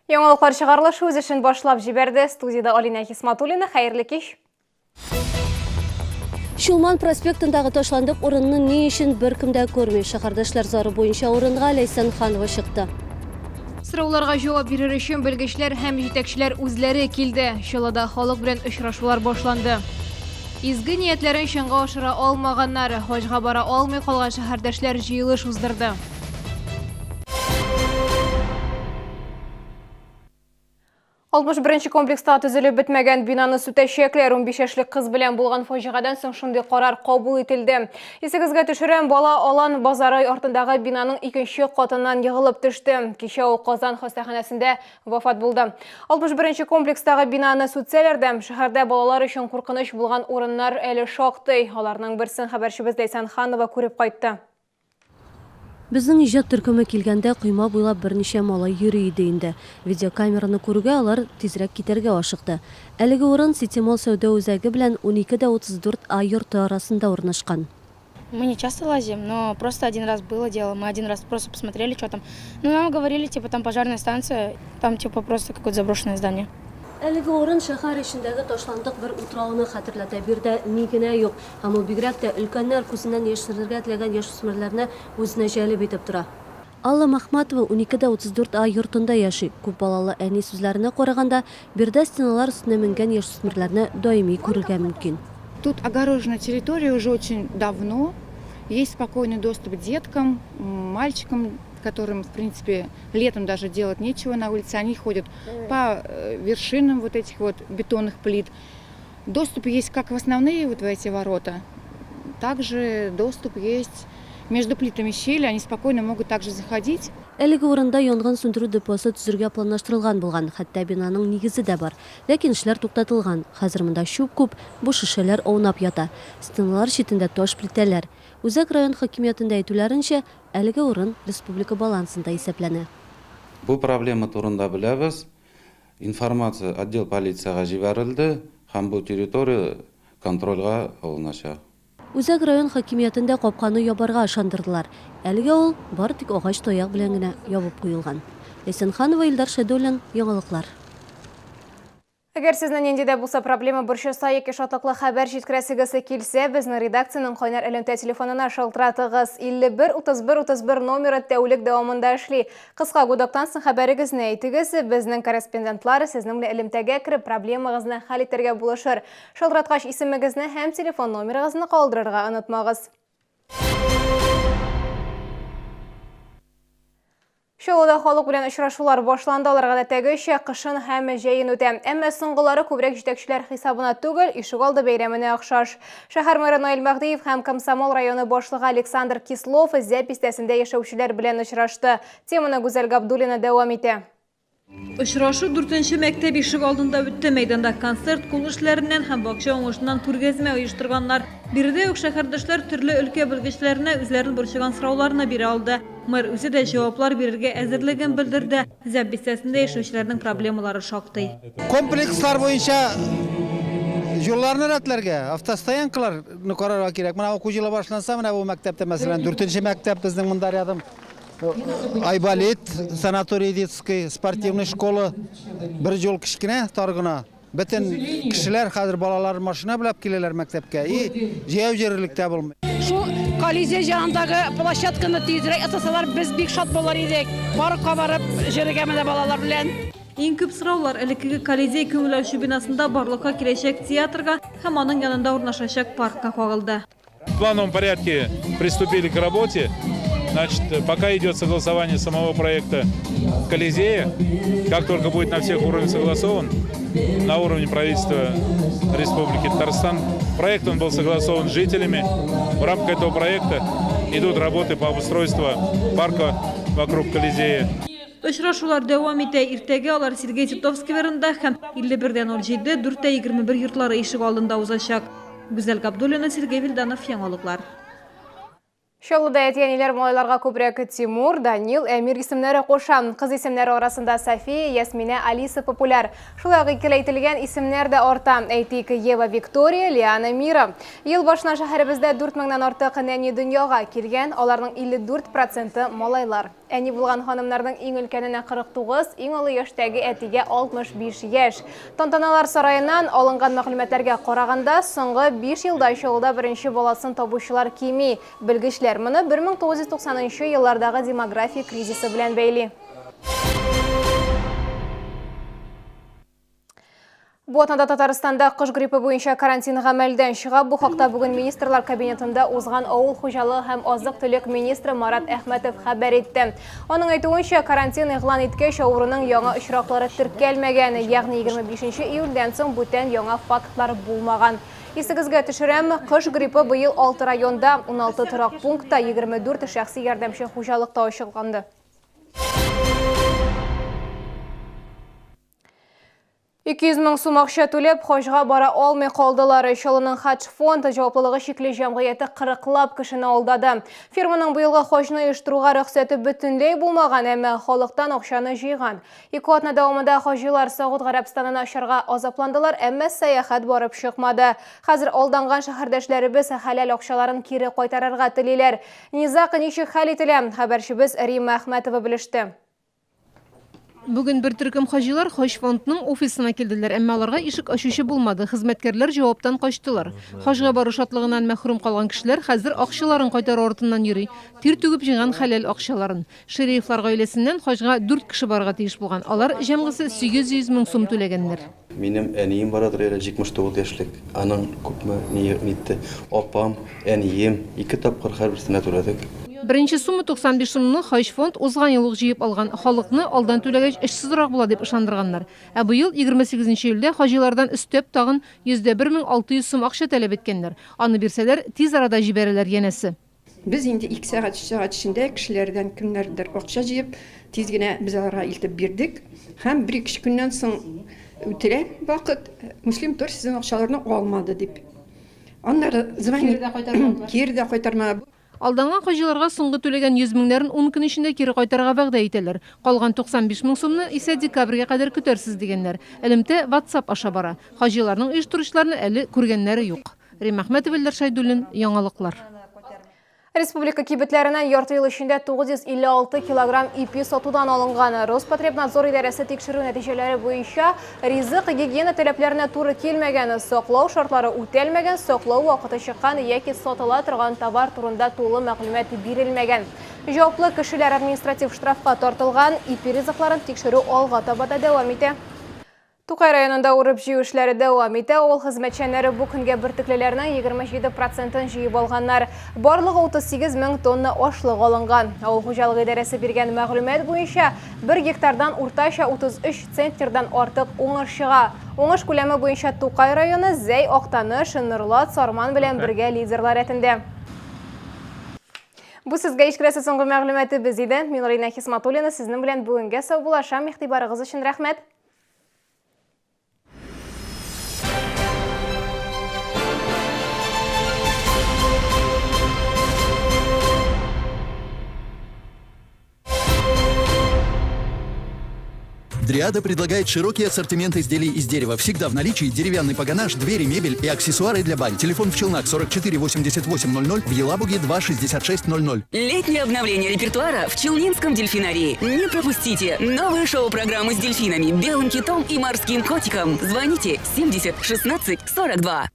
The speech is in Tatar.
Яңалыклар чыгарылышы үз эшен башлап җибәрде. Студияда Алина Хисматуллина, хәерле кич. Шулман проспектындагы ташландык урынны ни өчен беркемдә күрми. Шәһәрдәшләр зары буенча урынга Ләйсән Ханова чыкты. Сорауларга җавап бирер өчен белгечләр һәм җитәкчеләр үзләре килде. Чаллыда халык белән очрашулар башланды. Изге ниятләрен чынга ашыра алмаганнар, хаҗга бара алмый калган шәһәрдәшләр җыелыш уздырды. 61 комплекста төзелеп бетмәгән бинаны сүтәчәкләр. 15 яшьлек кыз белән булган фаҗигадан соң шундый карар кабул ителде. Исегезгә төшерәм, бала Алан базары артындагы бинаның 2нче катыннан егылып төште. Кичә ул Казан хастаханәсендә вафат булды. 61 комплекстагы бинаны сүтсәләр дә, шәһәрдә балалар өчен куркыныч булган урыннар әле шактый. Аларның берсен хәбәрчебез Ләйсән Ханова күреп кайтты. Безнең иҗат төркеме килгәндә койма буйлап берничә малай йөри иде инде. Видеокамераны күрүгә алар тизрәк китәргә ашыкты. Әлеге урын Ситимол сәүдә үзәге белән 12-34А йорты арасында урнашкан. Мы не часто лазим, но просто один раз было дело. Мы один раз просто посмотрели, что там. Ну, нам говорили, типа, там пожарная станция, там, типа, просто какое-то заброшенное здание. Әлеге урын шәһәр эчендәге ташландык бер утрауны хәтерләтә. Бирдә ни генә юк. Һәм ул бигрәк тә өлкәннәр күзеннән яшерергә теләгән яшүсмерләрне үзенә җәлеп итеп тора. Алла Махматова 12-34А йортында яши. Күп балалы әни сүзләренә караганда, бирдә стеналар өстенә менгән яшүсмерләрне даими күрергә мөмкин. Тут огорожена территория уже очень давно. Есть спокойный доступ к деткам, мальчикам, которым, в принципе, летом даже делать нечего на улице. Они ходят по вершинам вот этих вот бетонных плит. Доступ есть как в основные вот в эти ворота, также доступ есть между плитами щели. Они спокойно могут также заходить. Әлеге урында янгын сөндерү депосы төзергә планлаштырылган булган, хәтта бинаның нигезе дә бар. Ләкин эшләр туктатылган. Хәзер монда чүп күп, буш шешәләр аунап ята. Стеналар читендә таш плитәләр. Үзәк район хакимиятендә әйтүләренчә, әлеге урын республика балансында исәпләнә. Бу проблема турында беләбез. Информация отдел полицияга җибәрелде һәм бу территория контрольга алыначак. Үзәк район хакимиятендә капканы ябарга ышандырдылар. Әлегә ул бары тик агач таяк белән генә ябып куелган. Ләйсән Ханова, Илдар Шәйдуллин, яңалыклар. Әгәр сезнең нинди дә булса проблема борчыса яки шатлыклы хәбәр җиткерәсегез килсә, безнең редакциянең кайнар элемтә телефонына шалтыратыгыз. 51-31-31 номеры тәүлек дәвамында эшли. Кыска гудоктан соң хәбәрегезне әйтегез, безнең корреспондентлар сезнең белән элемтәгә кереп проблемагызны хәл итәргә булышыр. Шалтыраткач исемегезне һәм телефон номерыгызны калдырырга онытмагыз. Чаллыда халык белән очрашулар башланды. Аларга да тәгечә кышын һәм җәен үтә. Әмма соңгылары күбрәк җитәкчеләр хисабына түгел, ишегалды бәйрәменә охшаш. Шәһәр мэры Наил Мәгъдиев һәм Комсомол районы башлыгы Александр Кислов Зәп бистәсендә яшәүчеләр белән очрашты. Теманы Гүзәл Габдуллина дәвам итә. Очрашу 4-нче мәктәп ишек алдында үтте. Мәйданда концерт, кул эшләреннән һәм бакча уңышыннан күргәзмә оештырганнар. Биредә үк шәһәрдәшләр төрле өлкә белгечләренә үзләрен борчыган сорауларны бирә алды. Мэр үзе дә җаваплар бирергә әзерлеген белдерде. Зәп бистәсендә яшәүчеләрнең проблемалары шактый. Комплекслар буенча юлларны рәтләргә, автостоянкаларны карарга кирәк. Менә уку җылы башланса, менә бу мәктәптә мәсәлән 4-нче мәктәп безнең монда рядом. Айболит, санаторий детский, спортивный школа, бер жол кичкенә, таргына. Бөтен кешеләр хәзер балалар машина белән киләләр мәктәпкә. И җәяү җирлектә булмый. Шу коллизия җанындагы площадканы тизрәк ясасалар, без бик шат булар идек. Барып кабарып җиргә менә балалар белән. Иң күп сораулар элеккеге Колизей күмеләүче бинасында барлыкка киләчәк театрга һәм аның янында урнашачак паркка кагылды. В плановом порядке приступили к работе. Значит, пока идет согласование самого проекта Колизея, как только будет на всех уровнях согласован, на уровне правительства Республики Татарстан, проект он был согласован с жителями. В рамках этого проекта идут работы по обустройству парка вокруг Колизея. Очрашулар дәвам итә. Иртәгә алар Сергей Титовский верында һәм 51-07 4-21 йортлары ишек алдында узачак. Гүзәл Габдуллина, Сергей Вильданов, яңалыклар. Шолуда әтиянелер малайларға көбірек Тимур, Данил, Әмир исемнері қошам. Қыз исемнері арасында София, Ясмина, Алиса популяр. Шулағы келейтілген исемнер де орта. Әйтейік Ева Виктория, Лиана Мира. Ел башына шәһәребізді 4000-нан артық нәни дүнияға келген, оларның 54% малайлар. Әни булган ханымнардың иң өлкәненә 49, иң олы яшьтәге әтигә 65 яшь. Тантаналар сарайынан алынган мәгълүматларга караганда, соңгы 5 елда Шолуда беренче баласын табучылар кими. Белгечләр моны 1990 еллардагы демография кризисы белән бәйли. Бу атнада Татарстанда кыш гриппы буенча карантин гамәлдән чыга. Бу хакта бүген министрлар кабинетында узган авыл хуҗалыгы һәм азык-төлек министры Марат Әхмәтов хәбәр итте. Аның әйтүенчә, карантин игълан иткәч авыруның яңа очраклары теркәлмәгән, ягъни 25 июльдән соң бүтән яңа фактлар булмаган. Исегезгә төшерәм, кыш гриппы быел 6 районда, 16 торак пунктта, 24 шәхси ярдәмче хуҗалыкта ачылганды. $200,000 сум акча түлеп, хаҗга бара алмый калдылар. Шолының хаҗ фонды җаваплылыгы шикле җәмгыяте 40лап кешене алдады. Фирманың быелгы хаҗны оештыруга рөхсәте бөтенләй булмаган, әмма халыктан акчаны җыйган. 2 атна дәвамында хаҗилар Сауд Гарәбстанына ашарга азапландылар, әмма сәяхәт барып чыкмады. Хәзер алданган шәһәрдәшләребез хәләл акчаларын кире кайтарырга телиләр. Низак ничек хәл ителә? Хәбәрчебез Рима Әхмәтова белеште. Бүген бер төркем хаҗилар хаҗ фондының офисына килделәр, әмма аларга ишек ачучы булмады. Хезмәткәрләр җаваптан качтылар. Хаҗга бару шатлыгыннан мәхрүм калган кешеләр хәзер акчаларын кайтару артыннан йөри. Тир түгеп җыйган хәләл акчаларын. Шәрифлар гаиләсеннән хаҗга 4 кеше барырга тиеш булган. Алар җәмгысе 800,000 сум түләгәннәр. Минем әнием барадыр әле 79 яшьлек. Аның күпме нитте. Апам, әнием 2 тапкыр һәрберсенә түләдек. Беренче сума 95 сумны хаҗ фонд узган ел җыеп алган. Халыкны алдан түләгәч эшсезрак була дип ышандырганнар. Ә быел 28 июльдә хаҗилардан өстәп тагын 100,600 сум акча таләп иткәннәр. Аны бирсәләр, тиз арада җибәрәләр янәсе. Без инде 2 сәгать, 3 сәгать эчендә кешеләрдән кемнәрдер акча җыеп, тиз генә без аларга илтеп бирдек. Һәм 1-2 көннән соң үтә вакыт Муслим Тор сезнең акчаларны алмады дип. Аннары звонит, кире дә кайтармады. Алданган хаҗиларга соңгы түләгән 100,000-нәрен 10 көн эчендә кире кайтарырга вәгъдә итәләр. Калган 95,000 сумны исә декабрьгә кадәр көтәрсез дигәннәр. Элемтә WhatsApp аша бара. Хаҗиларның оештыручыларны әле күргәннәре юк. Рим Әхмәтова, Илдар Шайдуллин, яңалыклар. Республика кибетләреннән ярты ел эчендә 956 килограмм ипи сатудан алынган. Роспотребнадзор идарәсе тикшерү нәтиҗәләре буенча ризык гигиена таләпләренә туры килмәгән, саклау шартлары үтәлмәгән, саклау вакыты чыккан яки сатыла торган товар турында тулы мәгълүмат бирелмәгән. Җаваплы кешеләр административ штрафка тартылган, ипи ризыкларын тикшерү алга таба да дәвам итә. Тукай районында урып җыю эшләре дәвам итә. Ул хезмәтчәннәре бу көнгә бөртеклеләрнең 27%-ын җыеп алганнар. Барлыгы 38,000 тонна ашлык алынган. Авыл хуҗалыгы идарәсе биргән мәгълүмат буенча 1 гектардан уртача 33 центнердан артык уңыш чыга. Уңыш күләме буенча Тукай районы Зәй, Актаныш, Нырлат, Сарман белән бергә лидерлар рәтендә. Бу сезгә ишкерәсе соңгы мәгълүматыбыз иде. Мин Рина Хисматуллина, сезнең белән бүгенгә сау булашам. Игътибарыгыз өчен рәхмәт. Дриада предлагает широкий ассортимент изделий из дерева. Всегда в наличии деревянный погонаж, двери, мебель и аксессуары для бань. Телефон в Челнах 44 88 00, в Елабуге 2 66 00. Летнее обновление репертуара в Челнинском дельфинарии. Не пропустите новые шоу-программы с дельфинами, белым китом и морским котиком. Звоните 70 16 42.